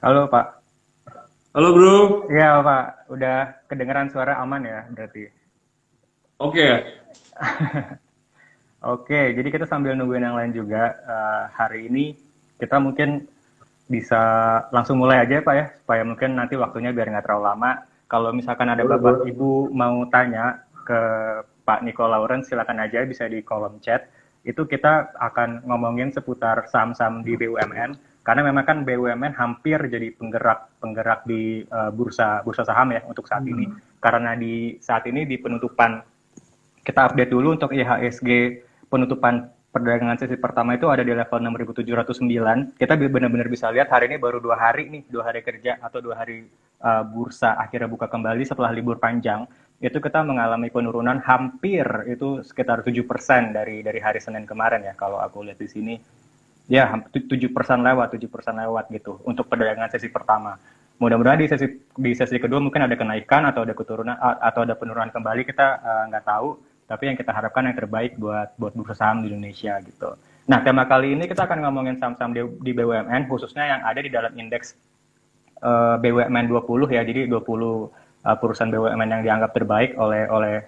Halo Pak. Halo bro, Iya Pak, udah kedengeran suara aman ya berarti. oke. Oke, jadi kita sambil nungguin yang lain juga. Hari ini kita mungkin bisa langsung mulai aja ya Pak ya, supaya mungkin nanti waktunya biar nggak terlalu lama. Kalau misalkan ada Boleh, Bapak boleh. Ibu mau tanya ke Pak Niko Lawrence, silakan aja bisa di kolom chat. Itu kita akan ngomongin seputar saham-saham di BUMN, karena memang kan BUMN hampir jadi penggerak di bursa bursa saham ya untuk saat ini. Karena di saat ini di penutupan kita update dulu untuk IHSG penutupan perdagangan sesi pertama itu ada di level 6.709. Kita benar-benar bisa lihat hari ini baru 2 hari nih, 2 hari kerja atau 2 hari bursa akhirnya buka kembali setelah libur panjang. Itu kita mengalami penurunan hampir itu sekitar 7% dari hari Senin kemarin ya kalau aku lihat di sini. Ya, 7% lewat gitu untuk perdagangan sesi pertama. Mudah-mudahan di sesi kedua mungkin ada kenaikan atau ada keturunan atau ada penurunan kembali, kita nggak tahu. Tapi yang kita harapkan yang terbaik buat buat bursa saham di Indonesia gitu. Nah, tema kali ini kita akan ngomongin saham-saham di BUMN, khususnya yang ada di dalam indeks BUMN 20 ya. Jadi 20 perusahaan BUMN yang dianggap terbaik oleh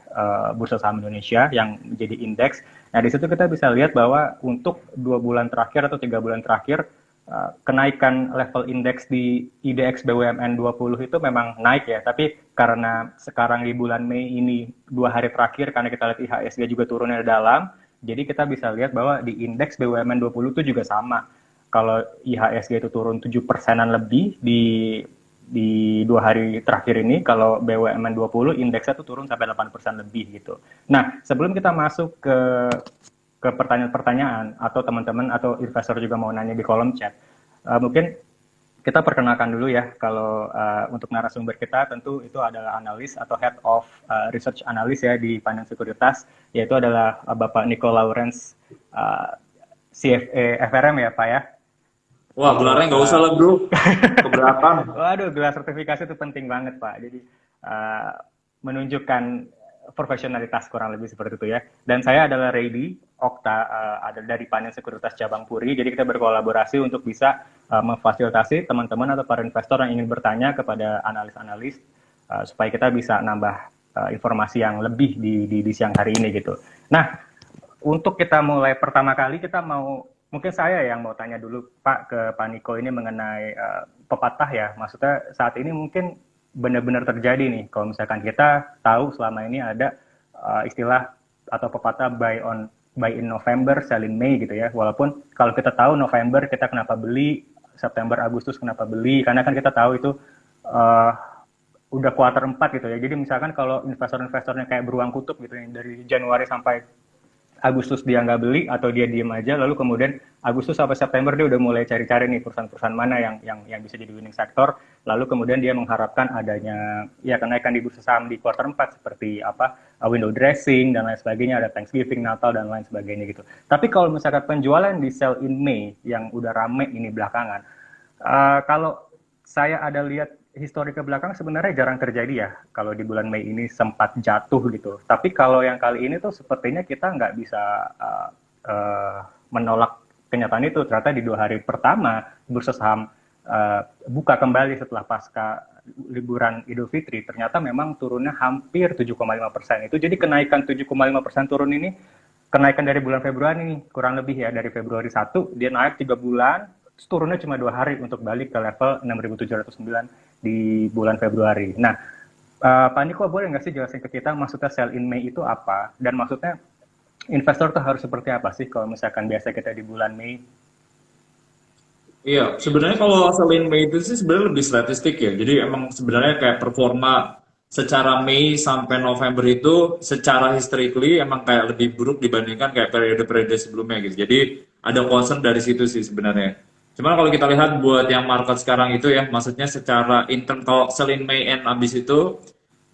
Bursa Saham Indonesia yang menjadi indeks. Nah, di situ kita bisa lihat bahwa untuk 2 bulan terakhir atau 3 bulan terakhir kenaikan level indeks di IDX BUMN 20 itu memang naik ya, tapi karena sekarang di bulan Mei ini 2 hari terakhir karena kita lihat IHSG juga turunnya dalam, jadi kita bisa lihat bahwa di indeks BUMN 20 itu juga sama. Kalau IHSG itu turun 7%-an lebih di 2 hari terakhir ini, kalau BUMN 20 indeksnya tuh turun sampai 8% lebih gitu. Nah, sebelum kita masuk ke pertanyaan-pertanyaan atau teman-teman atau investor juga mau nanya di kolom chat, mungkin kita perkenalkan dulu ya. Kalau untuk narasumber kita tentu itu adalah analis atau head of research analyst ya di Finance Sekuritas, yaitu adalah Bapak Nico Lawrence, CFA FRM ya Pak ya. Wah, Untuk gelarnya nggak usah lah bro, keberatan. waduh, gelar sertifikasi itu penting banget Pak. Jadi uh, menunjukkan profesionalitas kurang lebih seperti itu ya. Dan saya adalah Reidi Okta, ada dari Finance Sekuritas Cabang Puri. Jadi kita berkolaborasi untuk bisa memfasilitasi teman-teman atau para investor yang ingin bertanya kepada analis-analis, supaya kita bisa nambah informasi yang lebih di siang hari ini gitu. Nah, untuk kita mulai pertama kali, kita mau, mungkin saya yang mau tanya dulu Pak ke Pak Niko ini mengenai pepatah ya. Maksudnya saat ini mungkin benar-benar terjadi nih. Kalau misalkan kita tahu selama ini ada istilah atau pepatah buy in November, sell in May gitu ya. Walaupun kalau kita tahu November kita kenapa beli, September, Agustus kenapa beli, karena kan kita tahu itu uh, udah kuarter 4 gitu ya. Jadi misalkan kalau investor-investornya kayak beruang kutub gitu ya, dari Januari sampai Agustus dia nggak beli atau dia diem aja, lalu kemudian Agustus sampai September dia udah mulai cari-cari nih perusahaan-perusahaan mana yang bisa jadi winning sector, lalu kemudian dia mengharapkan adanya ya kenaikan di bursa saham di kuartal 4 seperti apa, window dressing dan lain sebagainya, ada Thanksgiving, Natal dan lain sebagainya gitu. Tapi kalau misalkan penjualan di sell in May yang udah rame ini belakangan, kalau saya ada lihat histori ke belakang sebenarnya jarang terjadi ya kalau di bulan Mei ini sempat jatuh gitu. Tapi kalau yang kali ini tuh sepertinya kita nggak bisa menolak kenyataan itu. Ternyata di 2 hari pertama bursa saham buka kembali setelah pasca liburan Idul Fitri, ternyata memang turunnya hampir 7,5%. Itu jadi kenaikan 7,5% turun ini kenaikan dari bulan Februari nih, kurang lebih ya, dari Februari 1 dia naik 3 bulan, turunnya cuma 2 hari untuk balik ke level 6.709 di bulan Februari. Nah, Pak Niko boleh nggak sih jelasin ke kita maksudnya sell in May itu apa, dan maksudnya investor tuh harus seperti apa sih kalau misalkan biasa kita di bulan Mei? Iya, sebenarnya kalau selain Mei itu sih sebenarnya lebih statistik ya. Jadi emang sebenarnya kayak performa secara Mei sampai November itu secara historically emang kayak lebih buruk dibandingkan kayak periode-periode sebelumnya gitu. Jadi ada concern dari situ sih sebenarnya. Cuman kalau kita lihat buat yang market sekarang itu ya, maksudnya secara intern kalau sell Mei and abis itu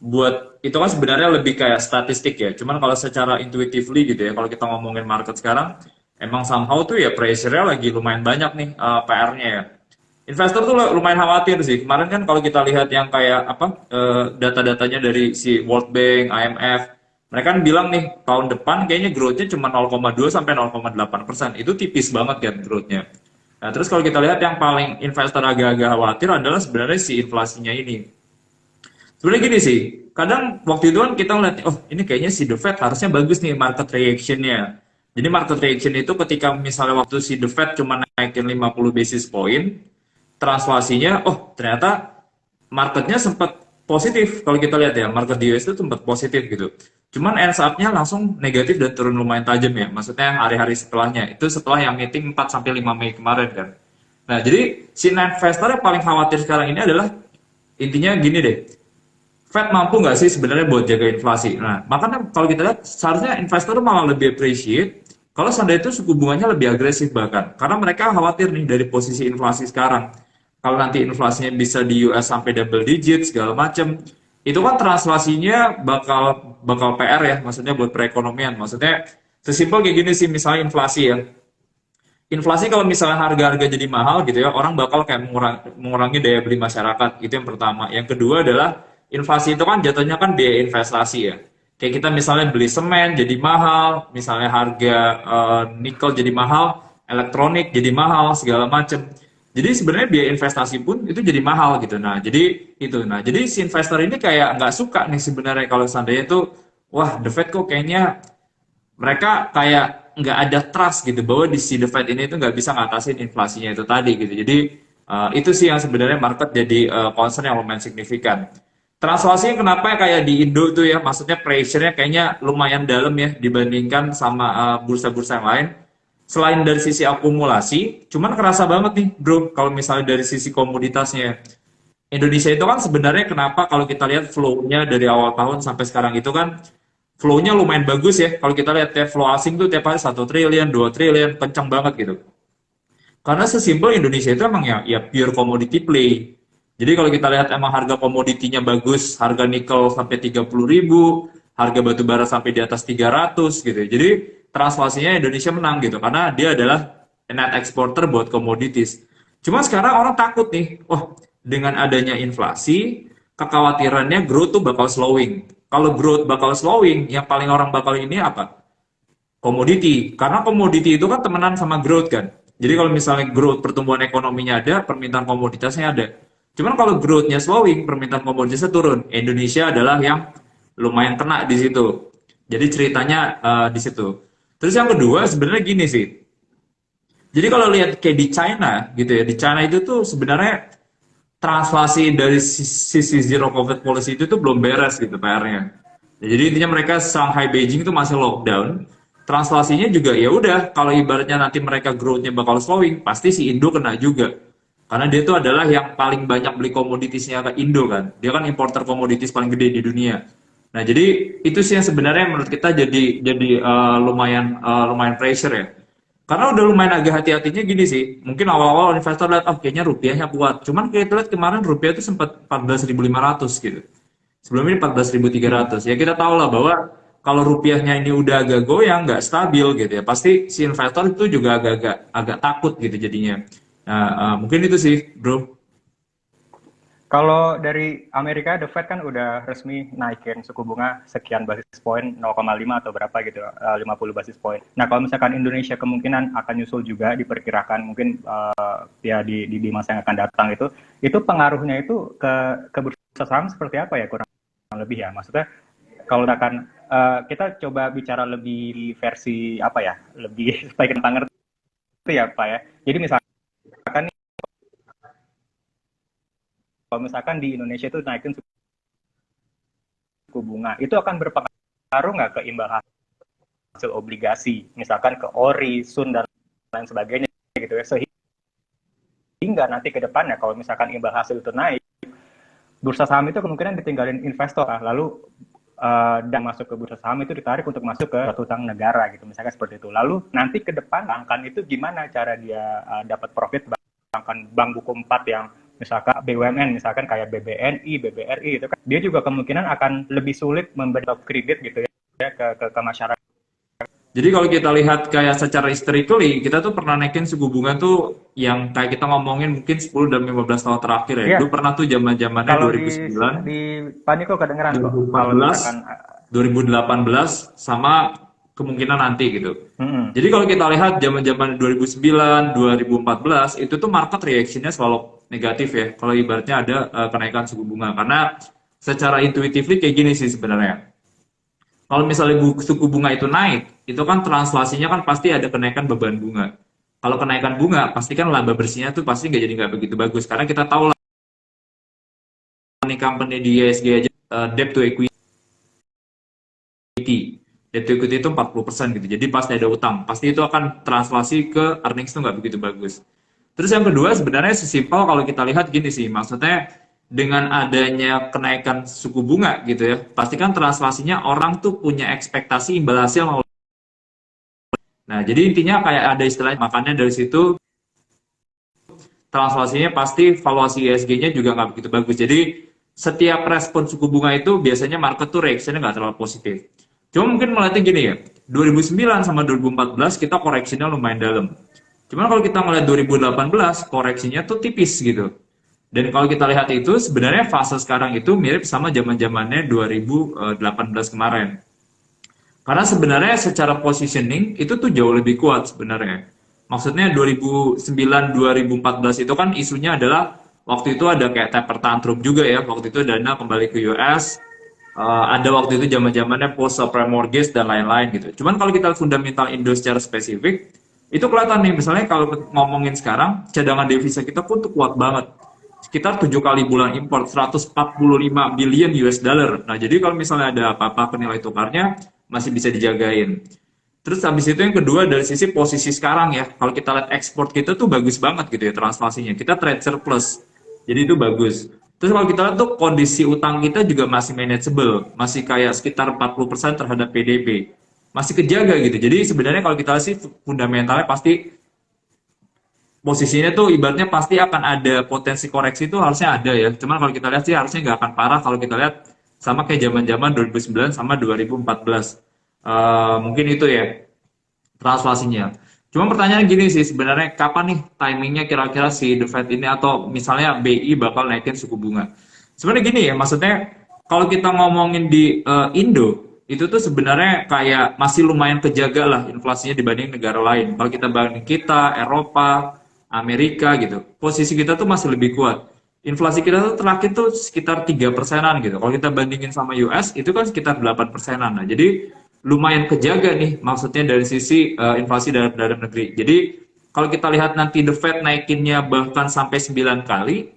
buat itu kan sebenarnya lebih kayak statistik ya. Cuman kalau secara intuitively gitu ya, kalau kita ngomongin market sekarang, emang somehow tuh ya pressure-nya lagi lumayan banyak nih PR-nya ya. Investor tuh lumayan khawatir sih. Kemarin kan kalau kita lihat yang kayak apa data-datanya dari si World Bank, IMF, mereka kan bilang nih tahun depan kayaknya growth-nya cuma 0,2 sampai 0,8%. Itu tipis banget kan growth-nya. Nah, terus kalau kita lihat yang paling investor agak-agak khawatir adalah sebenarnya si inflasinya ini. Sebenarnya gini sih, kadang waktu itu kan kita ngeliat, oh ini kayaknya si The Fed harusnya bagus nih market reaction-nya. Jadi market reaction itu ketika misalnya waktu si The Fed cuma naikin 50 basis point, translasinya, oh ternyata marketnya sempat positif kalau kita lihat ya, market di US itu sempat positif gitu. Cuman ends up-nya langsung negatif dan turun lumayan tajam ya. Maksudnya hari-hari setelahnya, itu setelah yang meeting 4 sampai 5 Mei kemarin kan. Nah, jadi si investor yang paling khawatir sekarang ini adalah intinya gini deh, Fed mampu nggak sih sebenarnya buat jaga inflasi? Nah, makanya kalau kita lihat seharusnya investor malah lebih appreciate kalau seandainya itu suku bunganya lebih agresif bahkan. Karena mereka khawatir nih dari posisi inflasi sekarang. Kalau nanti inflasinya bisa di US sampai double digit segala macam, itu kan translasinya bakal bakal PR ya, maksudnya buat perekonomian. Maksudnya sesimpel kayak gini sih, misalnya inflasi ya. Inflasi kalau misalnya harga-harga jadi mahal gitu ya, orang bakal kayak mengurangi daya beli masyarakat. Itu yang pertama. Yang kedua adalah inflasi itu kan jatuhnya kan biaya investasi ya. Kayak kita misalnya beli semen jadi mahal, misalnya harga nikel jadi mahal, elektronik jadi mahal, segala macam. Jadi sebenarnya biaya investasi pun itu jadi mahal gitu. Nah, jadi itu. Nah, jadi si investor ini kayak nggak suka nih sebenarnya kalau seandainya itu, wah, The Fed kok kayaknya mereka kayak nggak ada trust gitu bahwa di si The Fed ini itu nggak bisa ngatasin inflasinya itu tadi gitu. Jadi itu sih yang sebenarnya market jadi concern yang lumayan signifikan. Translasinya kenapa kayak di Indo tuh ya, maksudnya pressure-nya kayaknya lumayan dalam ya dibandingkan sama bursa-bursa yang lain. Selain dari sisi akumulasi, cuman kerasa banget nih bro, kalau misalnya dari sisi komoditasnya. Indonesia itu kan sebenarnya kenapa kalau kita lihat flow-nya dari awal tahun sampai sekarang itu kan flow-nya lumayan bagus ya. Kalau kita lihat ya, flow asing tuh tiap hari 1 triliun, 2 triliun, kencang banget gitu. Karena sesimpel Indonesia itu emang ya pure commodity play. Jadi kalau kita lihat emang harga komoditinya bagus, harga nikel sampai 30.000, harga batu bara sampai di atas 300 gitu. Jadi translasinya Indonesia menang gitu karena dia adalah net exporter buat komoditis. Cuma sekarang orang takut nih, oh dengan adanya inflasi, kekhawatirannya growth tuh bakal slowing. Kalau growth bakal slowing, yang paling orang bakal ini apa? Komoditi. Karena komoditi itu kan temenan sama growth kan. Jadi kalau misalnya growth pertumbuhan ekonominya ada, permintaan komoditasnya ada. Cuman kalau growth-nya slowing, permintaan komoditasnya turun. Indonesia adalah yang lumayan kena di situ. Jadi ceritanya di situ. Terus yang kedua sebenarnya gini sih. Jadi kalau lihat kayak di China gitu ya, di China itu tuh sebenarnya translasi dari sisi zero covid policy itu tuh belum beres gitu PR-nya. Jadi intinya mereka Shanghai Beijing itu masih lockdown. Translasinya juga ya udah kalau ibaratnya nanti mereka growth-nya bakal slowing, pasti si Indo kena juga. Karena dia itu adalah yang paling banyak beli komoditisnya ke Indo kan. Dia kan importer komoditis paling gede di dunia. Nah, jadi itu sih yang sebenarnya menurut kita jadi lumayan pressure ya. Karena udah lumayan agak hati-hatinya gini sih. Mungkin awal-awal investor lihat, oh kayaknya rupiahnya kuat. Cuman kita lihat kemarin rupiah itu sempat 14.500 gitu. Sebelum ini 14.300. Ya kita tahu lah bahwa kalau rupiahnya ini udah agak goyang, nggak stabil gitu ya. Pasti si investor itu juga agak takut gitu jadinya. Nah, mungkin itu sih, bro. Kalau dari Amerika, The Fed kan udah resmi naikin suku bunga sekian basis point, 0,5 atau berapa gitu, 50 basis point. Nah, kalau misalkan Indonesia kemungkinan akan nyusul juga, diperkirakan mungkin ya di masa yang akan datang itu pengaruhnya itu ke bursa saham seperti apa ya kurang lebih ya? Maksudnya kalau misalkan kita coba bicara lebih versi apa ya, lebih supaya kita ngerti ya Pak ya. Jadi misalkan kalau misalkan di Indonesia itu naikin suku bunga, itu akan berpengaruh nggak ke imbal hasil obligasi, misalkan ke ORI, SUN, dan lain sebagainya gitu ya, sehingga nanti ke depannya kalau misalkan imbal hasil itu naik, bursa saham itu kemungkinan ditinggalin investor, lalu dan masuk ke bursa saham itu ditarik untuk masuk ke suatu utang negara gitu, misalkan seperti itu. Lalu nanti ke depan angkan itu gimana cara dia dapat profit, bahkan bank buku 4 yang misalkan BUMN, misalkan kayak BBNI, BBRI itu kan, dia juga kemungkinan akan lebih sulit memberi kredit gitu ya ke masyarakat. Jadi kalau kita lihat kayak secara historically, kita tuh pernah naikin suku bunga tuh yang kayak kita ngomongin mungkin 10 dan 15 tahun terakhir ya. Iya. Dulu pernah tuh zaman-zamannya Kalau 2009, di Paniko kedengeran kok. 2014, 2018 sama kemungkinan nanti gitu. Mm-mm. Jadi kalau kita lihat zaman-zaman 2009, 2014 itu tuh market reaction-nya selalu negatif ya. Kalau ibaratnya ada kenaikan suku bunga karena secara intuitively kayak gini sih sebenarnya. Kalau misalnya suku bunga itu naik, itu kan translasinya kan pasti ada kenaikan beban bunga. Kalau kenaikan bunga, pasti kan laba bersihnya tuh pasti nggak begitu bagus karena kita tahu lah nih company di ISG aja debt to equity. Debt to equity itu 40% gitu. Jadi pasti ada utang, pasti itu akan translasi ke earnings itu nggak begitu bagus. Terus yang kedua sebenarnya sesimpel kalau kita lihat gini sih, maksudnya dengan adanya kenaikan suku bunga gitu ya, pastikan translasinya orang tuh punya ekspektasi imbal hasil. Nah, jadi intinya kayak ada istilah makanya dari situ translasinya pasti valuasi ESG-nya juga nggak begitu bagus. Jadi setiap respon suku bunga itu biasanya market tuh reaksinya nggak terlalu positif. Cuma mungkin melihatnya gini ya, 2009 sama 2014 kita koreksinya lumayan dalam. Cuman kalau kita ngeliat 2018 koreksinya tuh tipis gitu. Dan kalau kita lihat itu sebenarnya fase sekarang itu mirip sama zaman-zamannya 2018 kemarin. Karena sebenarnya secara positioning itu tuh jauh lebih kuat sebenarnya. Maksudnya 2009-2014 itu kan isunya adalah waktu itu ada kayak taper tantrum juga ya. Waktu itu dana kembali ke US, ada waktu itu zaman-zamannya post subprime mortgage dan lain-lain gitu. Cuman kalau kita fundamental Indo secara spesifik, itu kelihatan nih misalnya kalau ngomongin sekarang cadangan devisa kita pun tuh kuat banget. Sekitar 7 kali bulan import 145 billion US dollar. Nah, jadi kalau misalnya ada apa-apa ke nilai tukarnya masih bisa dijagain. Terus habis itu yang kedua dari sisi posisi sekarang ya. Kalau kita lihat ekspor kita tuh bagus banget gitu ya translasinya. Kita trade surplus. Jadi itu bagus. Terus kalau kita lihat tuh kondisi utang kita juga masih manageable. Masih kayak sekitar 40% terhadap PDB. Masih kejaga gitu. Jadi sebenarnya kalau kita lihat sih fundamentalnya pasti posisinya tuh ibaratnya pasti akan ada potensi koreksi itu harusnya ada ya. Cuman kalau kita lihat sih harusnya nggak akan parah kalau kita lihat sama kayak zaman-zaman 2009 sama 2014. Mungkin itu ya translasinya. Cuma pertanyaan gini sih sebenarnya kapan nih timingnya kira-kira si The Fed ini atau misalnya BI bakal naikin suku bunga. Sebenarnya gini ya maksudnya kalau kita ngomongin di Indo itu tuh sebenarnya kayak masih lumayan kejaga lah inflasinya dibanding negara lain. Kalau kita banding kita, Eropa, Amerika gitu, posisi kita tuh masih lebih kuat. Inflasi kita tuh terakhir tuh sekitar 3%-an gitu. Kalau kita bandingin sama US itu kan sekitar 8%-an. Nah, jadi lumayan kejaga nih maksudnya dari sisi inflasi dalam negeri. Jadi kalau kita lihat nanti The Fed naikinnya bahkan sampai 9 kali,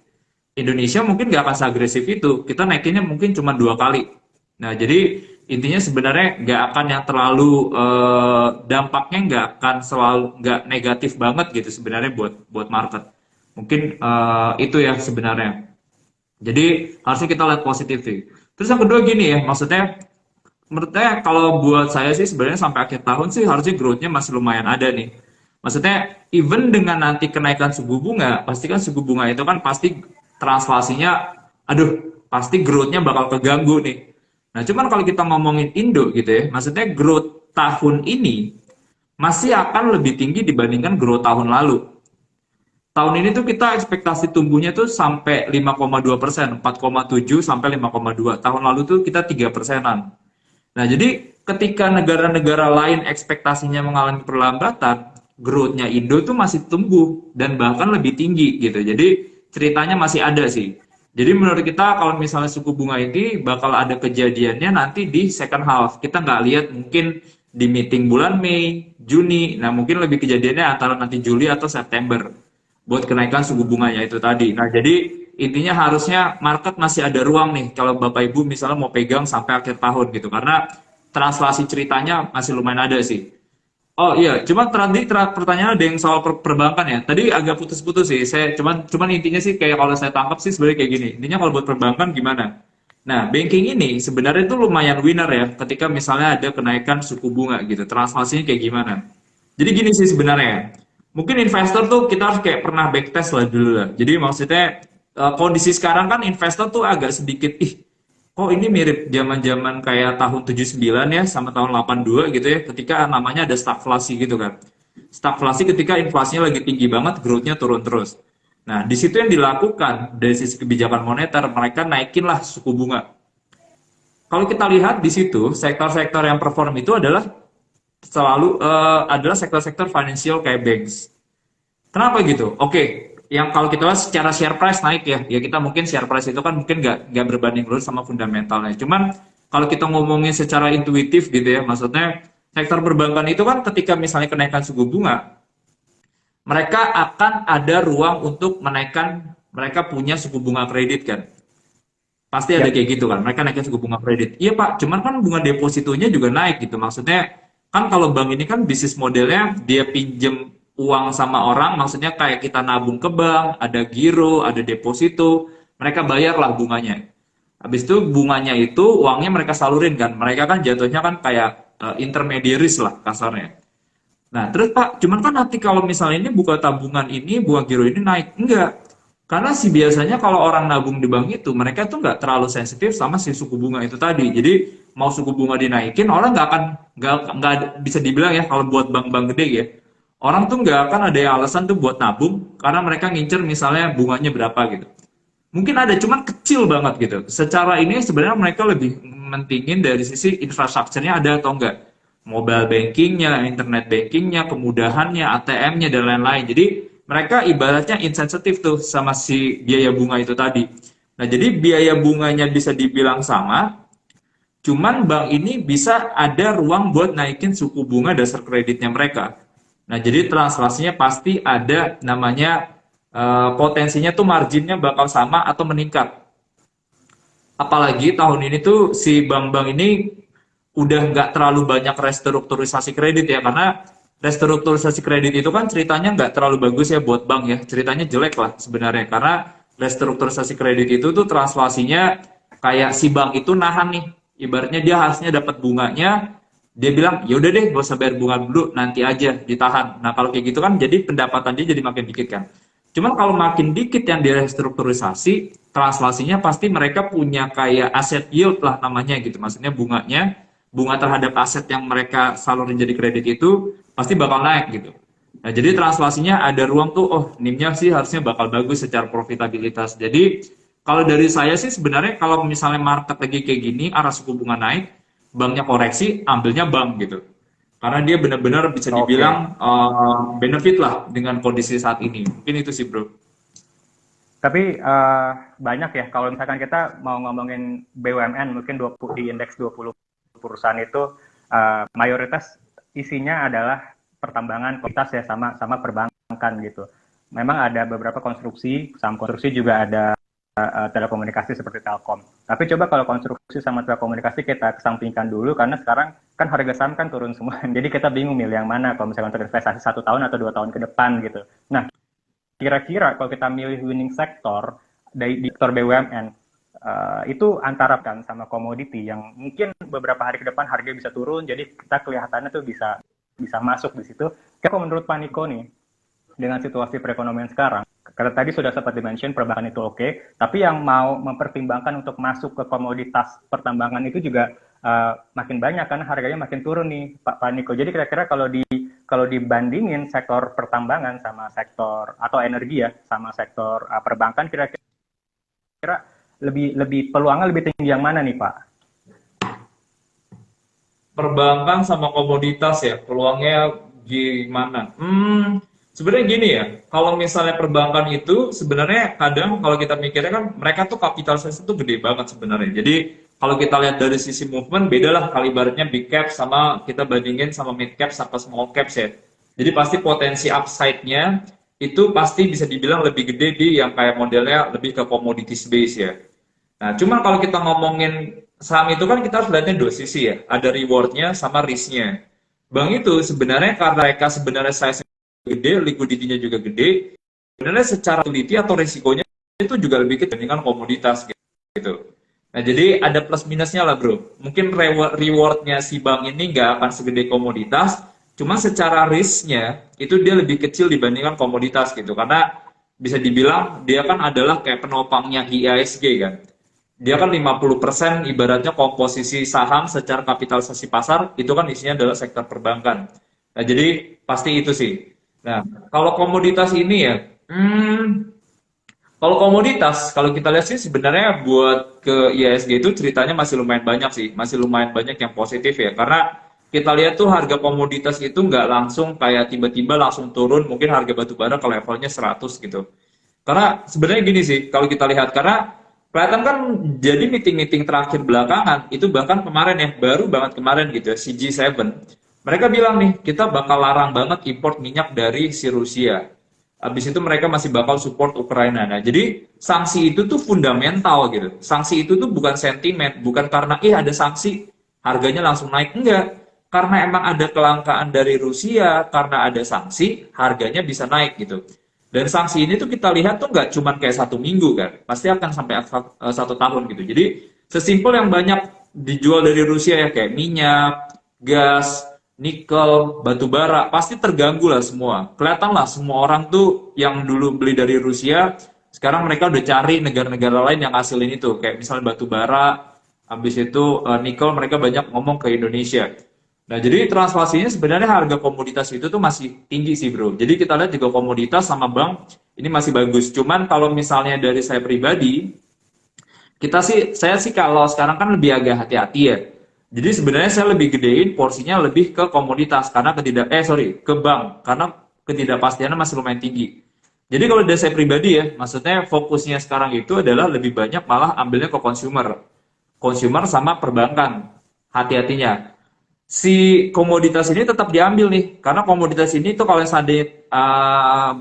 Indonesia mungkin nggak akan seagresif itu. Kita naikinnya mungkin cuma 2 kali. Nah, jadi intinya sebenarnya nggak akan yang terlalu dampaknya nggak akan selalu nggak negatif banget gitu sebenarnya buat buat market. Mungkin itu ya sebenarnya. Jadi harusnya kita lihat positif sih. Terus yang kedua gini ya, maksudnya menurutnya kalau buat saya sih sebenarnya sampai akhir tahun sih harusnya growth-nya masih lumayan ada nih. Maksudnya even dengan nanti kenaikan suku bunga, pasti kan suku bunga itu kan pasti translasinya, aduh, pasti growth-nya bakal keganggu nih. Nah, cuman kalau kita ngomongin Indo gitu ya, maksudnya growth tahun ini masih akan lebih tinggi dibandingkan growth tahun lalu. Tahun ini tuh kita ekspektasi tumbuhnya tuh sampai 5,2%, 4,7 sampai 5,2. Tahun lalu tuh kita 3%-an. Nah, jadi ketika negara-negara lain ekspektasinya mengalami perlambatan, growth-nya Indo tuh masih tumbuh dan bahkan lebih tinggi gitu. Jadi ceritanya masih ada sih. Jadi menurut kita kalau misalnya suku bunga ini bakal ada kejadiannya nanti di second half. Kita nggak lihat mungkin di meeting bulan Mei, Juni. Nah, mungkin lebih kejadiannya antara nanti Juli atau September buat kenaikan suku bunganya itu tadi. Nah, jadi intinya harusnya market masih ada ruang nih kalau Bapak Ibu misalnya mau pegang sampai akhir tahun gitu karena translasi ceritanya masih lumayan ada sih. Oh iya, cuma tadi pertanyaan ada yang soal perbankan ya. Tadi agak putus-putus sih. Saya cuman intinya sih kayak kalau saya tangkap sih sebenarnya kayak gini. Intinya kalau buat perbankan gimana? Nah, banking ini sebenarnya itu lumayan winner ya ketika misalnya ada kenaikan suku bunga gitu. Translasinya kayak gimana? Jadi gini sih sebenarnya. Mungkin investor tuh kita harus kayak pernah backtest lah dulu lah. Jadi maksudnya kondisi sekarang kan investor tuh agak sedikit kok ini mirip zaman-zaman kayak tahun 79 ya sama tahun 82 gitu ya ketika namanya ada stagflasi gitu kan. Stagflasi ketika inflasinya lagi tinggi banget, growth-nya turun terus. Nah, di situ yang dilakukan dari sisi kebijakan moneter, mereka naikin lah suku bunga. Kalau kita lihat di situ, sektor-sektor yang perform itu adalah selalu adalah sektor-sektor financial kayak banks. Kenapa gitu? Oke, yang kalau kita lihat secara share price naik ya, ya kita mungkin share price itu kan mungkin nggak berbanding lurus sama fundamentalnya. Cuman kalau kita ngomongin secara intuitif gitu ya, maksudnya sektor perbankan itu kan ketika misalnya kenaikan suku bunga, mereka akan ada ruang untuk menaikkan, mereka punya suku bunga kredit kan. Pasti ada Ya, kayak gitu kan, mereka naikin suku bunga kredit. Iya Pak, cuman kan bunga depositonya juga naik gitu. Maksudnya kan kalau bank ini kan bisnis modelnya dia pinjem uang sama orang, maksudnya kayak kita nabung ke bank, ada giro, ada deposito, mereka bayar lah bunganya. Habis itu bunganya itu uangnya mereka salurin kan, mereka kan jatuhnya kan kayak intermediaries lah kasarnya. Nah, terus Pak, cuman kan nanti kalau misalnya ini buka tabungan ini, bunga giro ini naik. Enggak. Karena sih biasanya kalau orang nabung di bank itu, mereka tuh nggak terlalu sensitif sama si suku bunga itu tadi. Jadi mau suku bunga dinaikin, orang nggak bisa dibilang ya kalau buat bank-bank gede ya. Orang tuh nggak akan ada yang alasan tuh buat nabung karena mereka ngincer misalnya bunganya berapa gitu. Mungkin ada, cuman kecil banget gitu. Secara ini sebenarnya mereka lebih mentingin dari sisi infrastrukturnya ada atau enggak. Mobile bankingnya, internet bankingnya, kemudahannya, ATM-nya, dan lain-lain. Jadi mereka ibaratnya insensitif tuh sama si biaya bunga itu tadi. Nah, jadi biaya bunganya bisa dibilang sama, cuman bank ini bisa ada ruang buat naikin suku bunga dasar kreditnya mereka. Nah, jadi translasinya pasti ada namanya potensinya tuh marginnya bakal sama atau meningkat. Apalagi tahun ini tuh si bank-bank ini udah nggak terlalu banyak restrukturisasi kredit ya, karena restrukturisasi kredit itu kan ceritanya nggak terlalu bagus ya buat bank ya, ceritanya jelek lah sebenarnya, karena restrukturisasi kredit itu tuh translasinya kayak si bank itu nahan nih, ibaratnya dia harusnya dapat bunganya, dia bilang ya udah deh gak usah bayar bunga dulu, nanti aja ditahan. Nah kalau kayak gitu kan jadi pendapatan dia jadi makin dikit kan. Cuman kalau makin dikit yang direstrukturisasi, translasinya pasti mereka punya kayak aset yield lah namanya gitu. Maksudnya bunganya, bunga terhadap aset yang mereka salurin jadi kredit itu pasti bakal naik gitu. Nah, jadi translasinya ada ruang tuh, oh NIM-nya sih harusnya bakal bagus secara profitabilitas. Jadi kalau dari saya sih sebenarnya kalau misalnya market lagi kayak gini, arah suku bunga naik, banknya koreksi, ambilnya bank gitu. Karena dia benar-benar bisa oke. dibilang benefit lah dengan kondisi saat ini. Mungkin itu sih bro. Tapi banyak ya, kalau misalkan kita mau ngomongin BUMN, mungkin 20, di indeks 20 perusahaan itu mayoritas isinya adalah pertambangan, komunitas ya, sama perbankan gitu. Memang ada beberapa konstruksi, saham konstruksi juga ada telekomunikasi seperti Telkom. Tapi coba kalau konstruksi sama telekomunikasi kita kesampingkan dulu, karena sekarang kan harga saham kan turun semua. Jadi kita bingung milih yang mana kalau misalkan untuk investasi 1 tahun atau 2 tahun ke depan gitu. Nah, kira-kira kalau kita milih winning sektor di sektor BUMN, itu antara kan sama komoditi yang mungkin beberapa hari ke depan harga bisa turun, jadi kita kelihatannya tuh bisa bisa masuk di situ. Kalau menurut Pak Niko nih, dengan situasi perekonomian sekarang, karena tadi sudah sempat dimention perbankan itu oke, tapi yang mau mempertimbangkan untuk masuk ke komoditas pertambangan itu juga makin banyak karena harganya makin turun nih Pak Niko. Jadi kira-kira kalau dibandingin sektor pertambangan sama sektor atau energi ya sama sektor perbankan, kira-kira lebih lebih peluangnya lebih tinggi yang mana nih Pak? Perbankan sama komoditas ya, peluangnya gimana? Sebenarnya gini ya, kalau misalnya perbankan itu sebenarnya kadang kalau kita mikirnya kan mereka tuh kapitalisasi tuh gede banget sebenarnya. Jadi kalau kita lihat dari sisi movement beda lah kalibarnya big cap sama kita bandingin sama mid cap sama small cap ya. Jadi pasti potensi upside-nya itu pasti bisa dibilang lebih gede di yang kayak modelnya lebih ke commodities base ya. Nah, cuma kalau kita ngomongin saham itu kan kita harus lihatnya dua sisi ya. Ada rewardnya sama risknya. Bank itu sebenarnya karena mereka sebenarnya size gede, liquidity-nya juga gede, sebenarnya secara utility atau risikonya itu juga lebih kecil dibandingkan komoditas gitu. Nah, jadi ada plus minusnya lah bro. Mungkin rewardnya si bank ini nggak akan segede komoditas, cuma secara risknya itu dia lebih kecil dibandingkan komoditas gitu. Karena bisa dibilang dia kan adalah kayak penopangnya IISG kan. Dia kan 50% ibaratnya komposisi saham secara kapitalisasi pasar itu kan isinya adalah sektor perbankan. Nah, jadi pasti itu sih. Nah, kalau komoditas ini ya, kalau komoditas, kalau kita lihat sih sebenarnya buat ke IISG itu ceritanya masih lumayan banyak sih, masih lumayan banyak yang positif ya, karena kita lihat tuh harga komoditas itu nggak langsung kayak tiba-tiba langsung turun, mungkin harga batu bara ke levelnya 100 gitu. Karena sebenarnya gini sih, kalau kita lihat, karena kelihatan kan jadi meeting-meeting terakhir belakangan, itu bahkan kemarin ya, baru banget kemarin gitu ya, si G7, mereka bilang nih, kita bakal larang banget import minyak dari si Rusia. Habis itu mereka masih bakal support Ukraina. Nah, jadi sanksi itu tuh fundamental gitu. Sanksi itu tuh bukan sentimen, bukan karena ada sanksi harganya langsung naik, enggak. Karena emang ada kelangkaan dari Rusia, karena ada sanksi harganya bisa naik gitu. Dan sanksi ini tuh kita lihat tuh nggak cuma kayak 1 minggu kan, pasti akan sampai 1 tahun gitu. Jadi sesimpel yang banyak dijual dari Rusia ya kayak minyak, gas, nikel, batu bara, pasti terganggu lah semua. Kelihatan lah semua orang tuh yang dulu beli dari Rusia, sekarang mereka udah cari negara-negara lain yang hasilin itu. Kayak misalnya batu bara, habis itu nikel mereka banyak ngomong ke Indonesia. Nah, jadi translasinya sebenarnya harga komoditas itu tuh masih tinggi sih, bro. Jadi kita lihat juga komoditas sama bank ini masih bagus. Cuman kalau misalnya dari saya pribadi, saya sih kalau sekarang kan lebih agak hati-hati ya. Jadi sebenarnya saya lebih gedein porsinya lebih ke komoditas karena ke bank karena ketidakpastiannya masih lumayan tinggi. Jadi kalau dari saya pribadi ya, maksudnya fokusnya sekarang itu adalah lebih banyak malah ambilnya ke consumer sama perbankan. Hati-hatinya si komoditas ini tetap diambil nih karena komoditas ini tuh kalau seandainya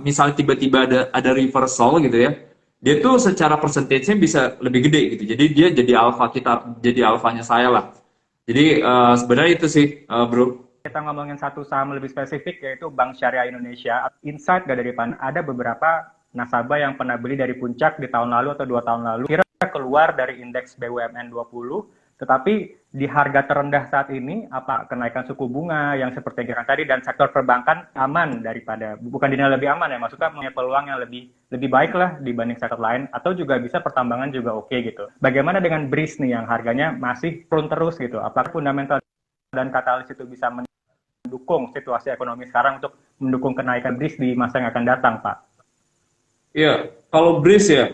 misalnya tiba-tiba ada reversal gitu ya, dia tuh secara persentasenya bisa lebih gede gitu, jadi dia jadi alfanya saya lah. Jadi sebenarnya itu sih, bro. Kita ngomongin satu saham lebih spesifik yaitu Bank Syariah Indonesia. Insight gak dari Pan, ada beberapa nasabah yang pernah beli dari puncak di tahun lalu atau 2 tahun lalu, kira keluar dari indeks BUMN 20, tetapi di harga terendah saat ini, apa kenaikan suku bunga yang seperti yang tadi dan sektor perbankan aman daripada, bukan dinilai lebih aman ya, maksudnya punya peluang yang lebih baik lah dibanding sektor lain, atau juga bisa pertambangan juga oke gitu. Bagaimana dengan BRIS nih yang harganya masih turun terus gitu? Apakah fundamental dan katalis itu bisa mendukung situasi ekonomi sekarang untuk mendukung kenaikan BRIS di masa yang akan datang, Pak? Iya, kalau BRIS ya,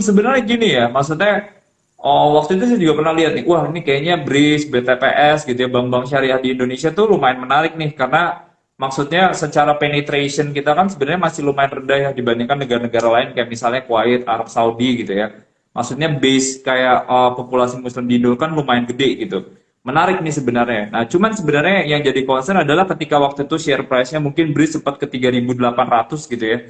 sebenarnya gini ya, maksudnya waktu itu saya juga pernah lihat nih, wah ini kayaknya BRIS, BTPS gitu ya, bank-bank syariah di Indonesia tuh lumayan menarik nih, karena maksudnya secara penetration kita kan sebenarnya masih lumayan rendah ya dibandingkan negara-negara lain kayak misalnya Kuwait, Arab Saudi gitu ya. Maksudnya base kayak populasi Muslim di Indo kan lumayan gede gitu. Menarik nih sebenarnya. Nah, cuman sebenarnya yang jadi concern adalah ketika waktu itu share price-nya mungkin BRIS sempat ke 3.800 gitu ya.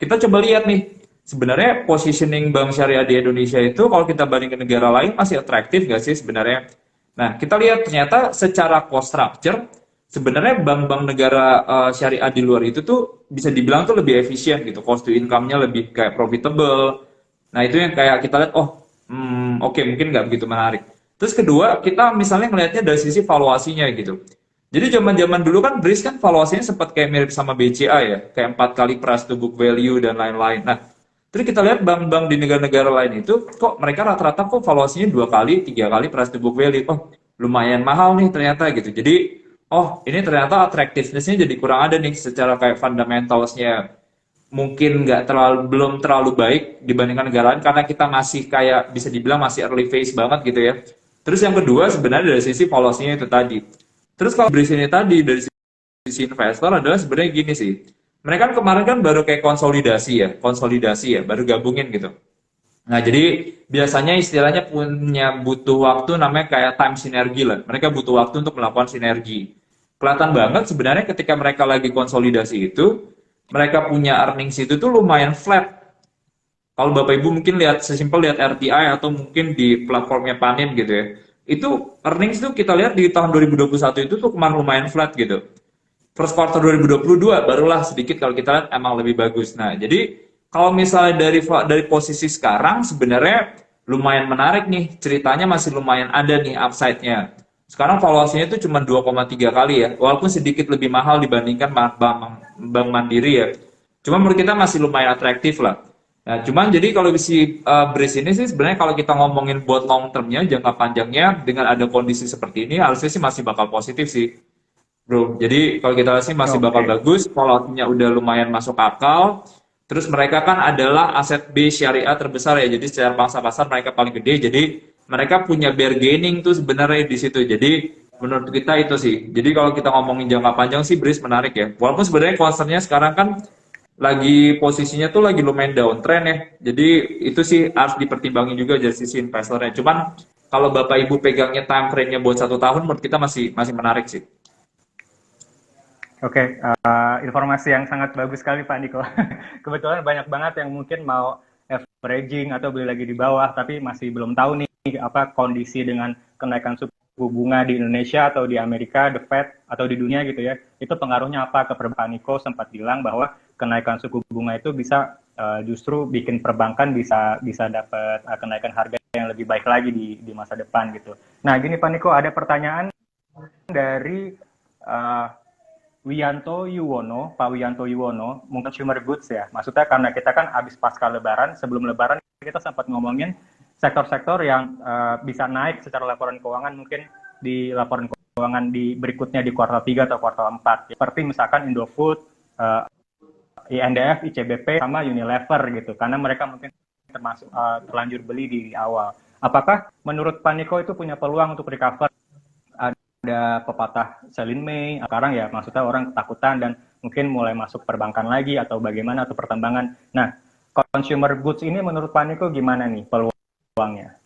Kita coba lihat nih, sebenarnya positioning bank syariah di Indonesia itu kalau kita banding ke negara lain masih atraktif nggak sih sebenarnya? Nah, kita lihat ternyata secara cost structure, sebenarnya bank-bank negara syariah di luar itu tuh bisa dibilang tuh lebih efisien gitu, cost to income-nya lebih kayak profitable. Nah, itu yang kayak kita lihat, oke, mungkin nggak begitu menarik. Terus kedua, kita misalnya ngelihatnya dari sisi valuasinya gitu. Jadi zaman-zaman dulu kan BRIS kan valuasinya sempat kayak mirip sama BCA ya, kayak 4 kali price to book value dan lain-lain. Nah, terus kita lihat bank-bank di negara-negara lain itu, kok mereka rata-rata kok valuasinya 2 kali, 3 kali price to book value. Oh, lumayan mahal nih ternyata gitu. Jadi, oh ini ternyata attractiveness-nya jadi kurang ada nih secara kayak fundamentalsnya. Mungkin belum terlalu baik dibandingkan negara lain karena kita masih kayak bisa dibilang masih early phase banget gitu ya. Terus yang kedua sebenarnya dari sisi valuasinya itu tadi. Terus kalau BRIS ini tadi dari sisi investor adalah sebenarnya gini sih. Mereka kan kemarin kan baru kayak konsolidasi ya, baru gabungin gitu. Nah, jadi biasanya istilahnya butuh waktu namanya kayak time sinergi lah. Mereka butuh waktu untuk melakukan sinergi. Kelihatan banget sebenarnya ketika mereka lagi konsolidasi itu, mereka punya earnings itu tuh lumayan flat. Kalau Bapak Ibu mungkin sesimpel lihat RTI atau mungkin di platformnya Panin gitu ya. Itu earnings tuh kita lihat di tahun 2021 itu tuh kemarin lumayan flat gitu. First quarter 2022 barulah sedikit kalau kita lihat emang lebih bagus. Nah, jadi kalau misalnya dari posisi sekarang sebenarnya lumayan menarik nih, ceritanya masih lumayan ada nih upside-nya. Sekarang valuasinya itu cuma 2,3 kali ya, walaupun sedikit lebih mahal dibandingkan Bank Mandiri ya. Cuma menurut kita masih lumayan atraktif lah. Nah, cuman jadi kalau si BRIS ini sih sebenarnya kalau kita ngomongin buat long termnya, jangka panjangnya dengan ada kondisi seperti ini harusnya sih masih bakal positif sih, bro. Jadi kalau kita lihat sih masih bakal bagus, valuasinya udah lumayan masuk akal. Terus mereka kan adalah aset base syariah terbesar ya, jadi secara pangsa pasar mereka paling gede. Jadi mereka punya bargaining tuh sebenarnya di situ. Jadi Menurut kita itu sih. Jadi kalau kita ngomongin jangka panjang sih Breeze menarik ya. Walaupun sebenarnya concernnya sekarang kan lagi posisinya tuh lagi lumayan downtrend ya. Jadi itu sih harus dipertimbangin juga dari sisi investornya. Cuman kalau Bapak Ibu pegangnya time frame-nya buat 1 tahun, menurut kita masih masih menarik sih. Oke, informasi yang sangat bagus sekali Pak Niko. Kebetulan banyak banget yang mungkin mau averaging atau beli lagi di bawah, tapi masih belum tahu nih apa kondisi dengan kenaikan suku bunga di Indonesia atau di Amerika, the Fed atau di dunia gitu ya. Itu pengaruhnya apa ke perbankan. Niko sempat bilang bahwa kenaikan suku bunga itu bisa justru bikin perbankan bisa dapat kenaikan harga yang lebih baik lagi di masa depan gitu. Nah, gini Pak Niko, ada pertanyaan dari Pak Wiyanto Yuwono, mungkin consumer goods ya. Maksudnya karena kita kan habis pasca Lebaran, sebelum Lebaran kita sempat ngomongin sektor-sektor yang bisa naik secara laporan keuangan mungkin di laporan keuangan di berikutnya di kuartal 3 atau kuartal 4. Seperti misalkan Indofood, INDF, ICBP, sama Unilever gitu. Karena mereka mungkin termasuk terlanjur beli di awal. Apakah menurut Pak Niko itu punya peluang untuk recover? Ada pepatah Celine May sekarang ya, maksudnya orang ketakutan dan mungkin mulai masuk perbankan lagi atau bagaimana atau pertambangan. Nah, consumer goods ini menurut Pak Niko gimana nih peluangnya?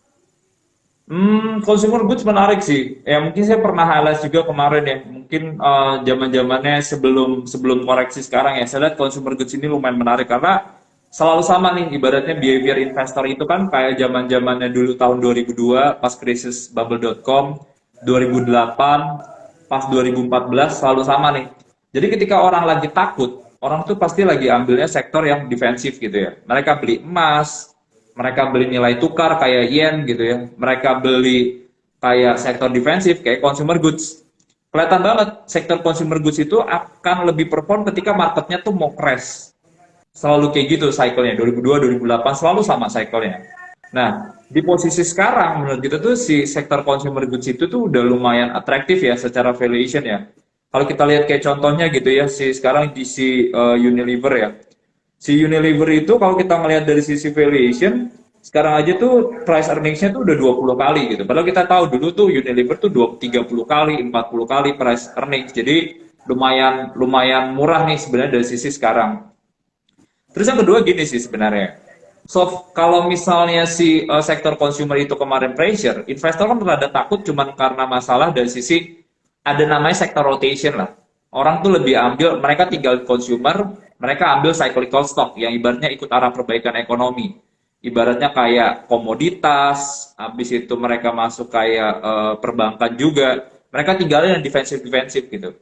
Consumer goods menarik sih. Ya mungkin saya pernah highlight juga kemarin ya. Mungkin zaman-zamannya sebelum sebelum koreksi sekarang ya. Saya lihat consumer goods ini lumayan menarik karena selalu sama nih. Ibaratnya behavior investor itu kan kayak zaman-zamannya dulu tahun 2002 pas krisis bubble.com, 2008, pas 2014 selalu sama nih. Jadi ketika orang lagi takut, orang tuh pasti lagi ambilnya sektor yang defensif gitu ya. Mereka beli emas, mereka beli nilai tukar kayak yen gitu ya. Mereka beli kayak sektor defensif kayak consumer goods. Kelihatan banget sektor consumer goods itu akan lebih perform ketika marketnya tuh mau crash. Selalu kayak gitu cycle-nya. 2002, 2008 selalu sama cycle-nya. Nah, di posisi sekarang menurut kita tuh si sektor consumer goods itu tuh udah lumayan atraktif ya secara valuation ya. Kalau kita lihat kayak contohnya gitu ya, si sekarang di si Unilever ya. Si Unilever itu kalau kita ngelihat dari sisi valuation, sekarang aja tuh price earnings-nya tuh udah 20 kali gitu. Padahal kita tahu dulu tuh Unilever tuh 30 kali, 40 kali price earnings. Jadi lumayan lumayan murah nih sebenarnya dari sisi sekarang. Terus yang kedua gini sih sebenarnya. So, kalau misalnya si sektor consumer itu kemarin pressure, investor kan rada takut cuman karena masalah dari sisi ada namanya sektor rotation lah. Orang tuh lebih ambil, mereka tinggal consumer, mereka ambil cyclical stock yang ibaratnya ikut arah perbaikan ekonomi. Ibaratnya kayak komoditas, habis itu mereka masuk kayak perbankan juga. Mereka tinggalin yang defensif-defensif gitu.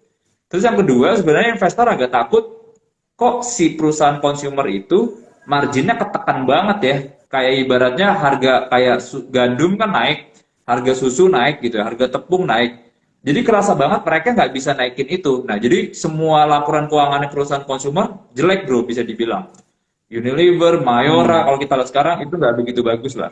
Terus yang kedua, sebenarnya investor agak takut kok si perusahaan consumer itu marginnya ketekan banget ya. Kayak ibaratnya harga kayak gandum kan naik, harga susu naik gitu, harga tepung naik. Jadi kerasa banget mereka nggak bisa naikin itu. Nah, jadi semua laporan keuangan perusahaan consumer jelek bro, bisa dibilang. Unilever, Mayora, kalau kita lihat sekarang itu nggak begitu bagus lah.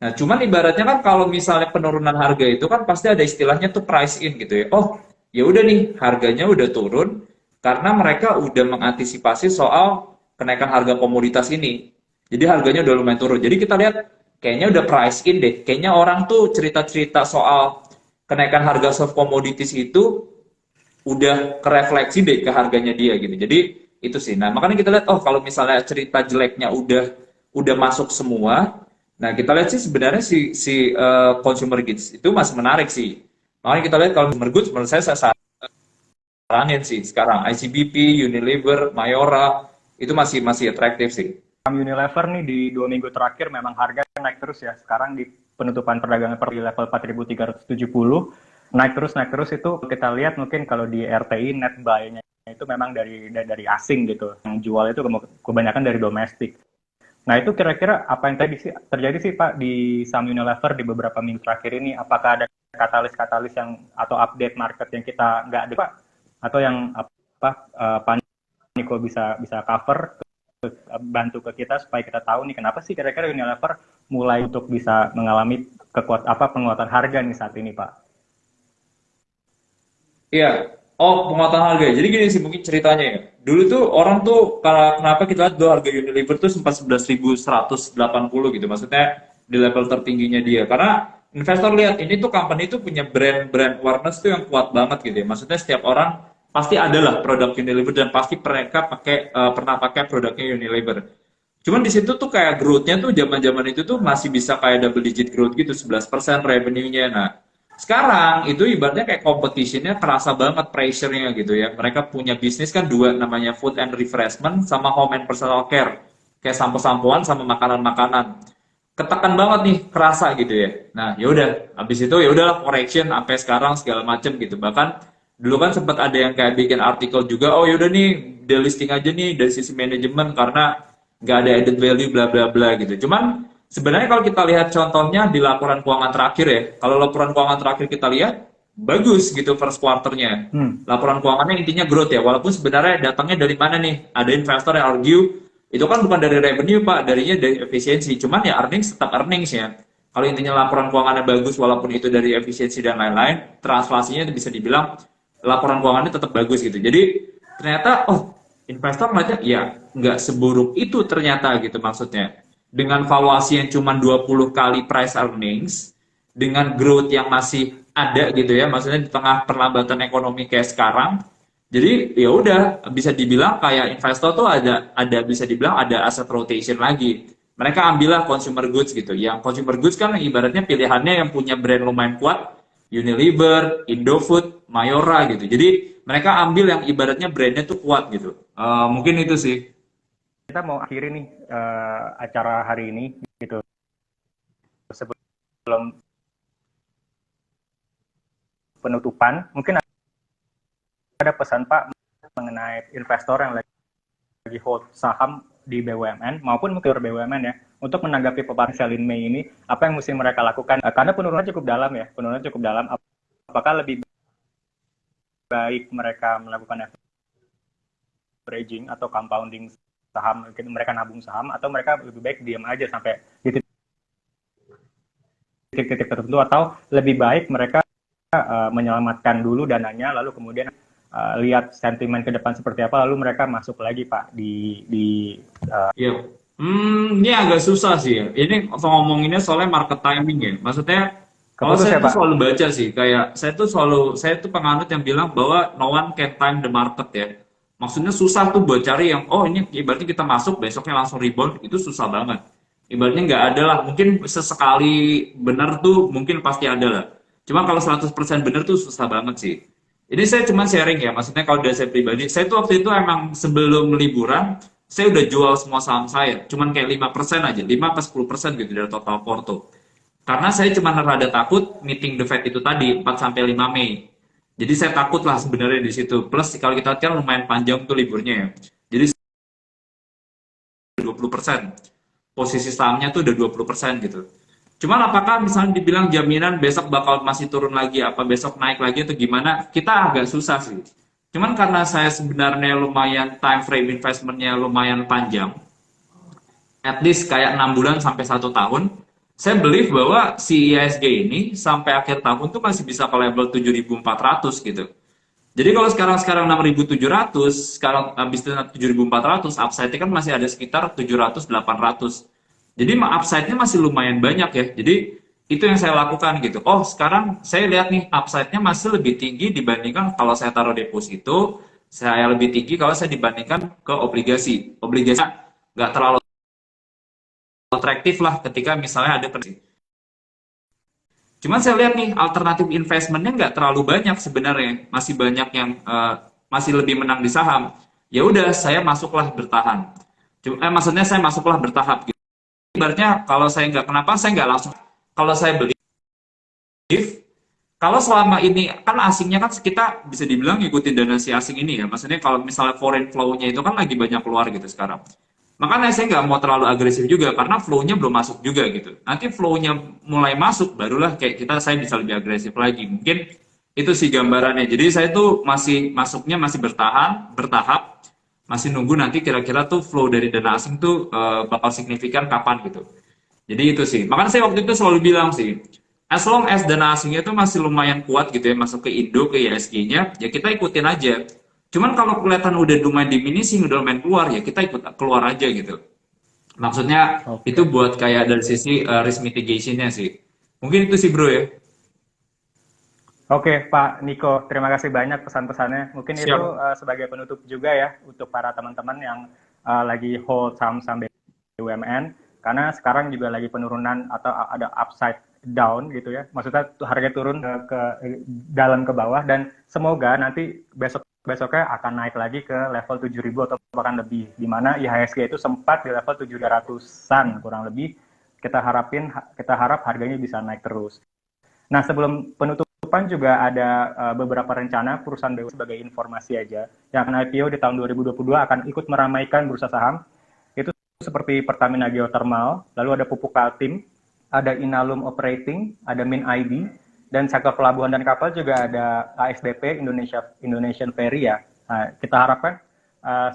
Nah, cuman ibaratnya kan kalau misalnya penurunan harga itu kan pasti ada istilahnya tuh price in gitu ya. Oh, ya udah nih harganya udah turun karena mereka udah mengantisipasi soal kenaikan harga komoditas ini. Jadi harganya udah lumayan turun. Jadi kita lihat kayaknya udah price in deh. Kayaknya orang tuh cerita-cerita soal kenaikan harga soft commodities itu udah kerefleksi deh ke harganya dia gitu. Jadi itu sih. Nah, makanya kita lihat oh kalau misalnya cerita jeleknya udah masuk semua. Nah, kita lihat sih sebenarnya si consumer goods itu masih menarik sih. Makanya kita lihat kalau consumer goods menurut saya saranin sih sekarang ICBP, Unilever, Mayora itu masih atraktif sih. Unilever nih di 2 minggu terakhir memang harga naik terus ya. Sekarang di penutupan perdagangan per di level 4.370 naik terus itu kita lihat mungkin kalau di RTI net buy-nya itu memang dari asing gitu. Yang jual itu kebanyakan dari domestik. Nah itu kira-kira apa yang terjadi sih Pak di saham Unilever di beberapa minggu terakhir ini? Apakah ada katalis-katalis yang atau update market yang kita nggak ada Pak? Atau yang Pak Niko bisa cover bantu ke kita supaya kita tahu nih kenapa sih kira-kira Unilever mulai untuk bisa mengalami penguatan harga nih saat ini Pak? Iya. Oh, penguatan harga. Jadi gini sih mungkin ceritanya ya. Dulu tuh orang tuh kenapa kita lihat dulu harga Unilever tuh sempat 11.180 gitu. Maksudnya di level tertingginya dia. Karena investor lihat ini tuh company itu punya brand awareness tuh yang kuat banget gitu ya. Maksudnya setiap orang pasti adalah produk Unilever dan pasti mereka pernah pakai produknya Unilever. Cuman di situ tuh kayak growth-nya tuh zaman-zaman itu tuh masih bisa kayak double digit growth gitu, 11% revenue-nya. Nah, sekarang itu ibaratnya kayak competition-nya terasa banget pressure-nya gitu ya. Mereka punya bisnis kan dua, namanya food and refreshment sama home and personal care. Kayak sampo-sampoan sama makanan-makanan. Ketekan banget nih, kerasa gitu ya. Nah, yaudah, habis itu ya udahlah correction sampai sekarang segala macem gitu. Bahkan dulu kan sempat ada yang kayak bikin artikel juga, oh yaudah nih, delisting aja nih dari sisi manajemen karena nggak ada added value bla bla bla gitu. Cuman sebenarnya kalau kita lihat contohnya di laporan keuangan terakhir ya, kalau laporan keuangan terakhir kita lihat bagus gitu first quarternya. Laporan keuangannya intinya growth ya, walaupun sebenarnya datangnya dari mana nih? Ada investor yang argue itu kan bukan dari revenue pak, darinya dari efisiensi. Cuman ya earnings tetap earnings ya. Kalau intinya laporan keuangannya bagus walaupun itu dari efisiensi dan lain-lain, translasinya bisa dibilang laporan keuangannya tetap bagus gitu. Jadi ternyata investor melihatnya ya nggak seburuk itu ternyata gitu maksudnya. Dengan valuasi yang cuma 20 kali price earnings, dengan growth yang masih ada gitu ya, maksudnya di tengah perlambatan ekonomi kayak sekarang, jadi ya udah bisa dibilang kayak investor tuh ada bisa dibilang ada asset rotation lagi. Mereka ambillah consumer goods gitu. Yang consumer goods kan ibaratnya pilihannya yang punya brand lumayan kuat, Unilever, Indofood, Mayora gitu. Jadi mereka ambil yang ibaratnya brandnya tuh kuat gitu. Mungkin itu sih. Kita mau akhiri nih acara hari ini gitu. Sebelum penutupan, mungkin ada pesan Pak mengenai investor yang lagi hold saham di BUMN maupun mungkin BUMN ya, untuk menanggapi paparan Selin May ini, apa yang mesti mereka lakukan? Karena penurunannya cukup dalam ya, apakah lebih baik mereka melakukan averaging atau compounding saham, mungkin mereka nabung saham, atau mereka lebih baik diam aja sampai di titik-titik tertentu, atau lebih baik mereka menyelamatkan dulu dananya, lalu kemudian lihat sentimen ke depan seperti apa, lalu mereka masuk lagi Pak Iya. Ini agak susah sih ya. Ini ngomonginnya soalnya market timing ya. Maksudnya kalau keputus saya ya tuh Pak. selalu baca sih, kayak saya tuh penganut yang bilang bahwa no one can time the market ya. Maksudnya susah tuh buat cari yang ini ibaratnya kita masuk besoknya langsung rebound, itu susah banget. Ibaratnya nggak ada lah, mungkin sesekali benar tuh mungkin pasti ada lah. Cuma kalau 100% benar tuh susah banget sih. Ini saya cuma sharing ya, maksudnya kalau dari saya pribadi, saya tuh waktu itu emang sebelum liburan, saya udah jual semua saham saya, cuman kayak 5% aja, 5-10% gitu dari total porto. Karena saya cuma rada takut meeting the Fed itu tadi, 4-5 Mei. Jadi saya takut lah sebenarnya di situ. Plus kalau kita lihat kan lumayan panjang tuh liburnya ya. Jadi 20%. Posisi sahamnya tuh udah 20% gitu. Cuman apakah misalnya dibilang jaminan besok bakal masih turun lagi, apa besok naik lagi atau gimana, kita agak susah sih. Cuman karena saya sebenarnya lumayan time frame investmentnya lumayan panjang, at least kayak 6 bulan sampai 1 tahun, saya believe bahwa si IISG ini sampai akhir tahun tuh masih bisa ke level 7.400 gitu. Jadi kalau sekarang 6.700, sekarang habis itu 7.400, upside-nya kan masih ada sekitar 700-800. Jadi upside-nya masih lumayan banyak ya. Jadi itu yang saya lakukan gitu. Oh, sekarang saya lihat nih upside-nya masih lebih tinggi dibandingkan kalau saya taruh deposito, saya lebih tinggi kalau saya dibandingkan ke obligasi. Obligasi nggak terlalu atraktif lah ketika misalnya ada kredit. Cuman saya lihat nih alternatif investmentnya nggak terlalu banyak sebenarnya, masih banyak yang masih lebih menang di saham. Ya udah saya masuklah bertahan. Maksudnya saya masuklah bertahap gitu. Ibaratnya kalau saya nggak kenapa saya nggak langsung. Kalau saya beli, kalau selama ini kan asingnya kan kita bisa dibilang ngikutin dana si asing ini ya. Maksudnya kalau misalnya foreign flow-nya itu kan lagi banyak keluar gitu sekarang. Makanya saya nggak mau terlalu agresif juga karena flow-nya belum masuk juga gitu. Nanti flow-nya mulai masuk barulah kayak saya bisa lebih agresif lagi. Mungkin itu sih gambarannya. Jadi saya tuh masih masuknya masih bertahap, masih nunggu nanti kira-kira tuh flow dari dana asing tuh bakal signifikan kapan gitu. Jadi itu sih. Makanya saya waktu itu selalu bilang sih, as long as dana asingnya itu masih lumayan kuat gitu ya, masuk ke Indo, ke ISG-nya, ya kita ikutin aja. Cuman kalau kelihatan udah lumayan diminishing, udah lumayan keluar, ya kita ikut keluar aja gitu. Maksudnya itu buat kayak dari sisi risk mitigation-nya sih. Mungkin itu sih bro ya. Oke, Pak Niko, terima kasih banyak pesan-pesannya. Mungkin itu Siap. sebagai penutup juga ya untuk para teman-teman yang lagi hold saham-saham BUMN, karena sekarang juga lagi penurunan atau ada upside down gitu ya. Maksudnya harga turun ke dalam ke bawah dan semoga nanti besoknya akan naik lagi ke level 7.000 atau bahkan lebih. Di mana IHSG itu sempat di level 700-an kurang lebih. Kita harap harganya bisa naik terus. Nah, sebelum penutupan juga ada beberapa rencana perusahaan BUMN sebagai informasi aja yang akan IPO di tahun 2022 akan ikut meramaikan bursa saham. Itu seperti Pertamina Geothermal, lalu ada Pupuk Kaltim, ada Inalum Operating, ada Min ID, dan sektor pelabuhan dan kapal juga ada ASDP Indonesian Ferry ya. Nah, kita harapkan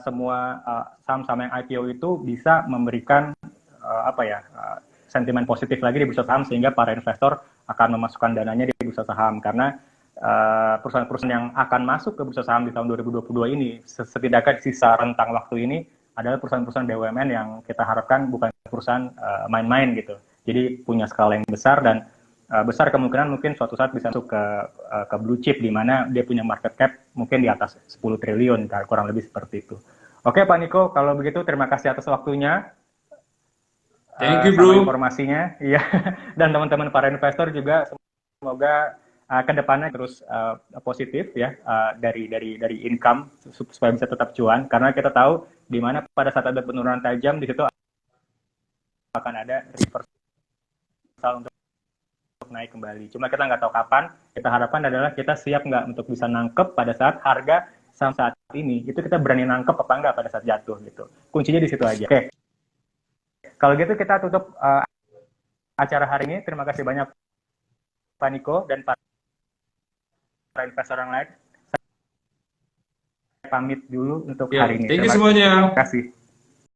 semua saham-saham yang IPO itu bisa memberikan sentimen positif lagi di bursa saham sehingga para investor akan memasukkan dananya di bursa saham karena perusahaan-perusahaan yang akan masuk ke bursa saham di tahun 2022 ini setidaknya di sisa rentang waktu ini adalah perusahaan-perusahaan BUMN yang kita harapkan bukan perusahaan main-main gitu. Jadi punya skala yang besar dan besar kemungkinan mungkin suatu saat bisa masuk ke blue chip di mana dia punya market cap mungkin di atas 10 triliun kurang lebih seperti itu. Oke Pak Niko, kalau begitu terima kasih atas waktunya. Thank you Sama bro. informasinya, iya. Dan teman-teman para investor juga semoga ke depannya terus positif ya dari income supaya bisa tetap cuan karena kita tahu di mana pada saat ada penurunan tajam di situ akan ada reversal untuk naik kembali. Cuma kita nggak tahu kapan. Kita harapkan adalah kita siap nggak untuk bisa nangkep pada saat harga saham saat ini. Itu kita berani nangkep apa nggak pada saat jatuh gitu. Kuncinya di situ aja. Oke. Kalau gitu kita tutup acara hari ini. Terima kasih banyak Pak Niko dan para investor yang lain. Saya pamit dulu untuk Ya, hari ini. thank you Terima semuanya. kasih.